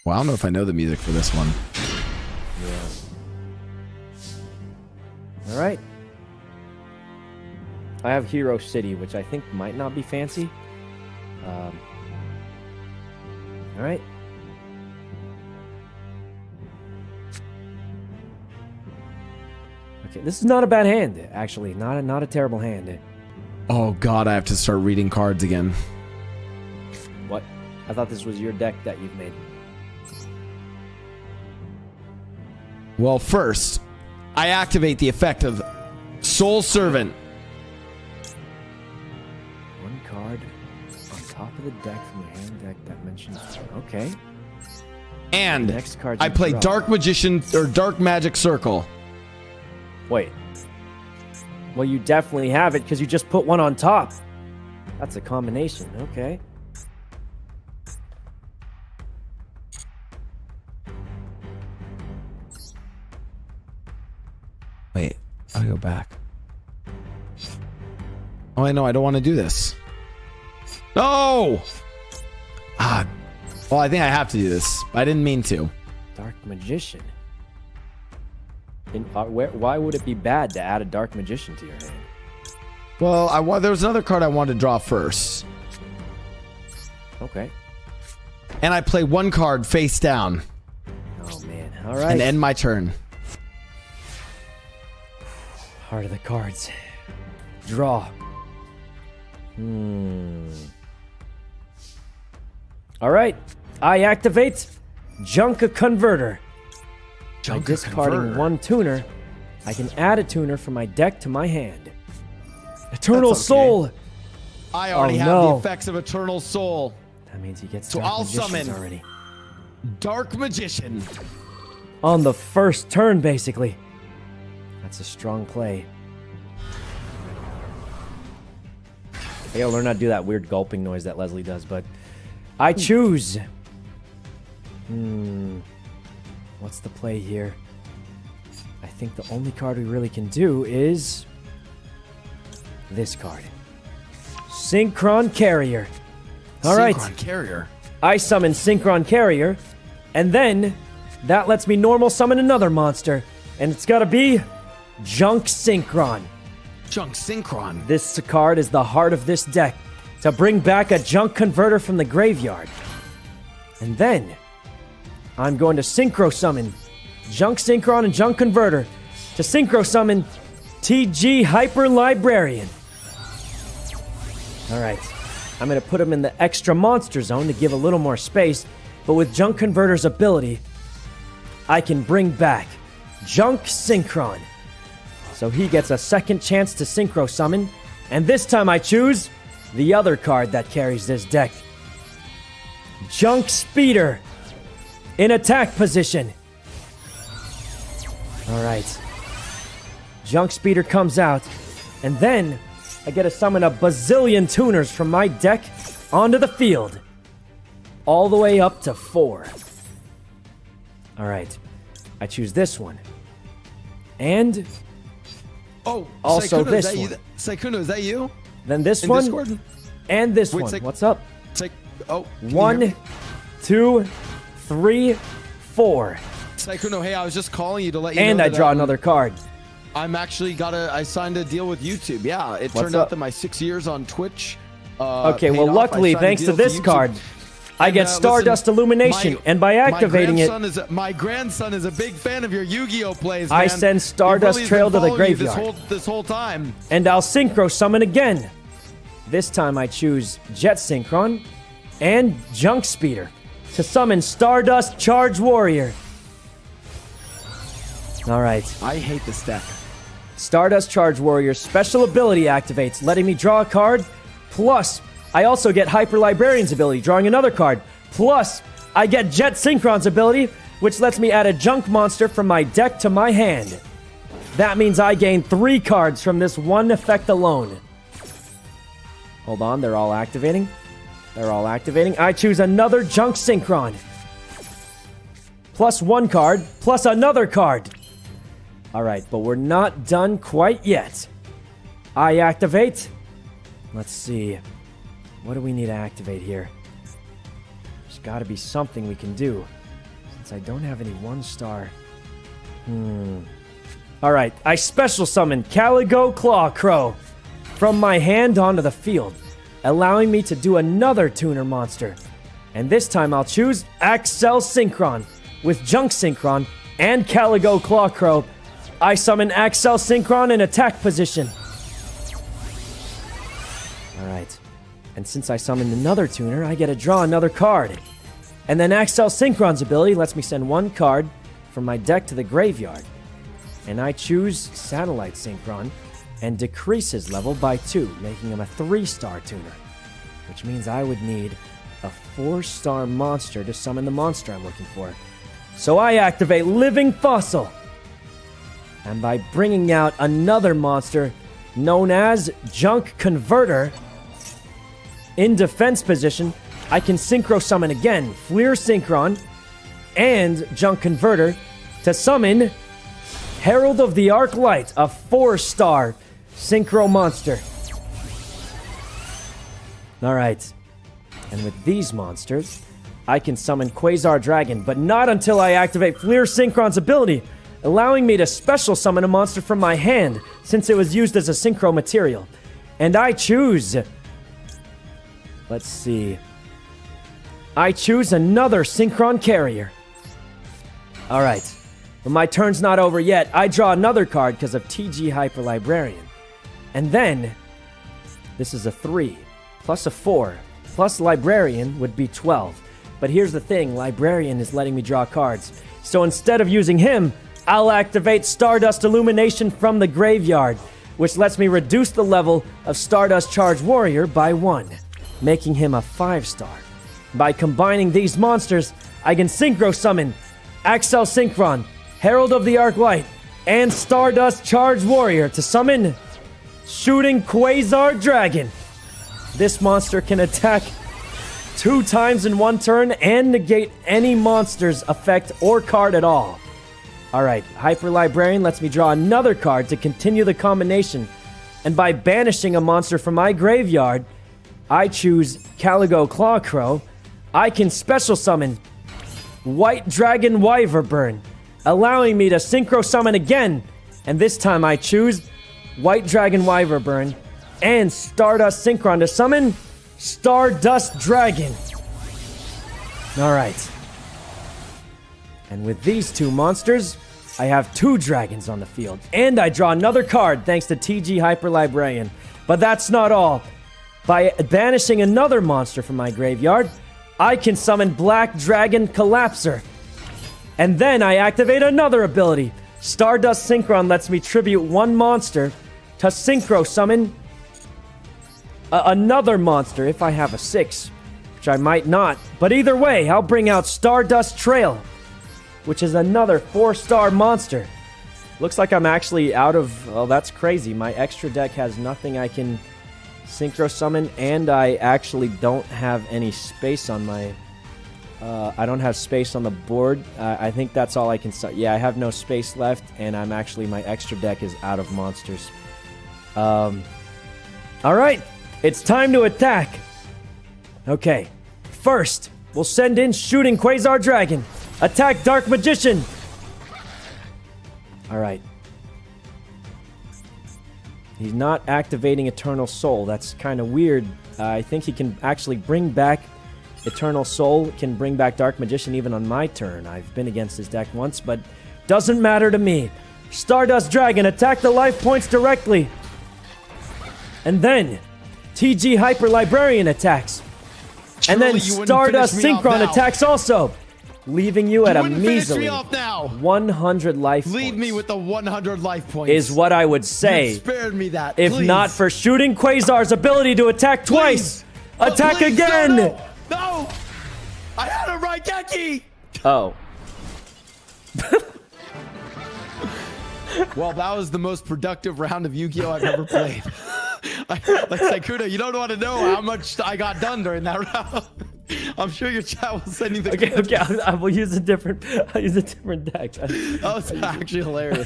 Well, I don't know if I know the music for this one. Yeah. All right. I have Hero City, which I think might not be fancy. All right. Okay, this is not a bad hand, actually. Not a terrible hand. Oh god, I have to start reading cards again. What? I thought this was your deck that you've made. Well, first, I activate the effect of Soul Servant. One card on top of the deck from your hand deck that mentions... Okay. And next card I play draw. Dark Magician or Dark Magic Circle. Wait. Well, you definitely have it because you just put one on top. That's a combination. Okay. Wait, I'll go back. Oh, I know, I don't want to do this. No! Ah, well, I think I have to do this. I didn't mean to. Dark Magician. Why would it be bad to add a Dark Magician to your hand? Well, there was another card I wanted to draw first. Okay. And I play one card face down. Oh, man. All right. And end my turn. Heart of the cards. Draw. All right. I activate Junka Converter. By discarding one tuner, I can add a tuner from my deck to my hand. Eternal Soul. I already have the effects of Eternal Soul. That means he gets So Dark I'll Magicians summon already. Dark Magician. On the first turn, basically. That's a strong play. I gotta learn how to do that weird gulping noise that Leslie does, but I choose. What's the play here? I think the only card we really can do is this card. Synchron Carrier. All right. Synchron Carrier. I summon Synchron Carrier, and then that lets me normal summon another monster, and it's gotta be Junk Synchron. Junk Synchron. This card is the heart of this deck to bring back a Junk Converter from the graveyard. And then I'm going to Synchro Summon Junk Synchron and Junk Converter to Synchro Summon TG Hyper Librarian. Alright, I'm going to put him in the extra monster zone to give a little more space, but with Junk Converter's ability, I can bring back Junk Synchron. So he gets a second chance to Synchro Summon, and this time I choose the other card that carries this deck. Junk Speeder. In attack position. Alright. Junk Speeder comes out. And then I get to summon a bazillion tuners from my deck onto the field. All the way up to 4. Alright. I choose this one. And also Sykkuno, this one. Sykkuno, is that you? Then this In one. Discord? And this Wait, one. What's up? Can you hear 1, me? 2, 3, 4. Sykkuno, hey, I was just calling you to let you know And I that, draw another card. I'm actually I signed a deal with YouTube. Yeah, it What's turned up? out that my 6 years on Twitch Okay, paid well, off. luckily, I signed a thanks to deal this YouTube. card, I get Stardust Illumination, and by activating it, my grandson is a big fan of your Yu-Gi-Oh plays. I man. send Stardust He really has Trail been to the following you graveyard. this whole time. and I'll Synchro Summon again. This time I choose Jet Synchron and Junk Speeder to summon Stardust Charge Warrior. Alright. I hate this deck. Stardust Charge Warrior's special ability activates, letting me draw a card. Plus, I also get Hyper Librarian's ability, drawing another card. Plus, I get Jet Synchron's ability, which lets me add a junk monster from my deck to my hand. That means I gain 3 cards from this one effect alone. Hold on, they're all activating. They're all activating. I choose another Junk Synchron. Plus 1 card, plus another card. Alright, but we're not done quite yet. I activate. Let's see. What do we need to activate here? There's got to be something we can do. Since I don't have any 1-star. Alright, I special summon Caligo Claw Crow from my hand onto the field, allowing me to do another tuner monster. And this time I'll choose Axel Synchron. With Junk Synchron and Caligo Claw Crow, I summon Axel Synchron in attack position. Alright, and since I summoned another tuner, I get to draw another card. And then Axel Synchron's ability lets me send 1 card from my deck to the graveyard. And I choose Satellite Synchron and decrease his level by 2, making him a 3-star tuner. Which means I would need a 4-star monster to summon the monster I'm looking for. So I activate Living Fossil. And by bringing out another monster known as Junk Converter, in defense position, I can Synchro Summon again Fleer Synchron and Junk Converter to summon Herald of the Arc Light, a 4-star Synchro monster. Alright. And with these monsters, I can summon Quasar Dragon, but not until I activate Fleer Synchron's ability, allowing me to special summon a monster from my hand, since it was used as a Synchro material. And I choose... Let's see... I choose another Synchron Carrier. Alright. But my turn's not over yet. I draw another card because of TG Hyper Librarian. And then... This is a 3, plus a 4, plus Librarian would be 12. But here's the thing, Librarian is letting me draw cards. So instead of using him, I'll activate Stardust Illumination from the graveyard, which lets me reduce the level of Stardust Charge Warrior by 1, making him a 5-star. By combining these monsters, I can Synchro Summon Axel Synchron, Herald of the Arc Light, and Stardust Charge Warrior to summon Shooting Quasar Dragon. This monster can attack 2 times in 1 turn and negate any monster's effect or card at all. Alright, Hyper Librarian lets me draw another card to continue the combination, and by banishing a monster from my graveyard, I choose Caligo Claw Crow. I can special summon White Dragon Wyverburn, allowing me to Synchro Summon again, and this time I choose White Dragon Wyverburn and Stardust Synchron to summon Stardust Dragon. Alright. And with these 2 monsters, I have 2 dragons on the field. And I draw another card thanks to TG Hyper Librarian. But that's not all. By banishing another monster from my graveyard, I can summon Black Dragon Collapser. And then I activate another ability. Stardust Synchron lets me tribute 1 monster to Synchro Summon another monster if I have a 6, which I might not. But either way, I'll bring out Stardust Trail, which is another 4-star monster. Looks like I'm actually out of... Oh, that's crazy. My extra deck has nothing I can Synchro Summon, and I actually don't have any space on my... I don't have space on the board. I think that's all I can... Yeah, I have no space left, and I'm actually... My extra deck is out of monsters. Alright, it's time to attack. Okay, first, we'll send in Shooting Quasar Dragon. Attack Dark Magician! Alright. He's not activating Eternal Soul. That's kind of weird. I think he can actually bring back Eternal Soul, can bring back Dark Magician even on my turn. I've been against his deck once, but doesn't matter to me. Stardust Dragon, attack the life points directly. And then, TG Hyper Librarian attacks. And then Stardust Synchron attacks also, leaving you at a measly 100 life points. Leave me with the 100 life points. Is what I would say. You spared me that. If please. not for Shooting Quasar's ability to attack twice. Please. Attack Please, again. No. I had a Raigeki. Oh. Well, that was the most productive round of Yu-Gi-Oh! I've ever played. Like Sykkuno, you don't want to know how much I got done during that round. I'm sure your chat will send you the Okay, I will use a different deck. That was actually hilarious.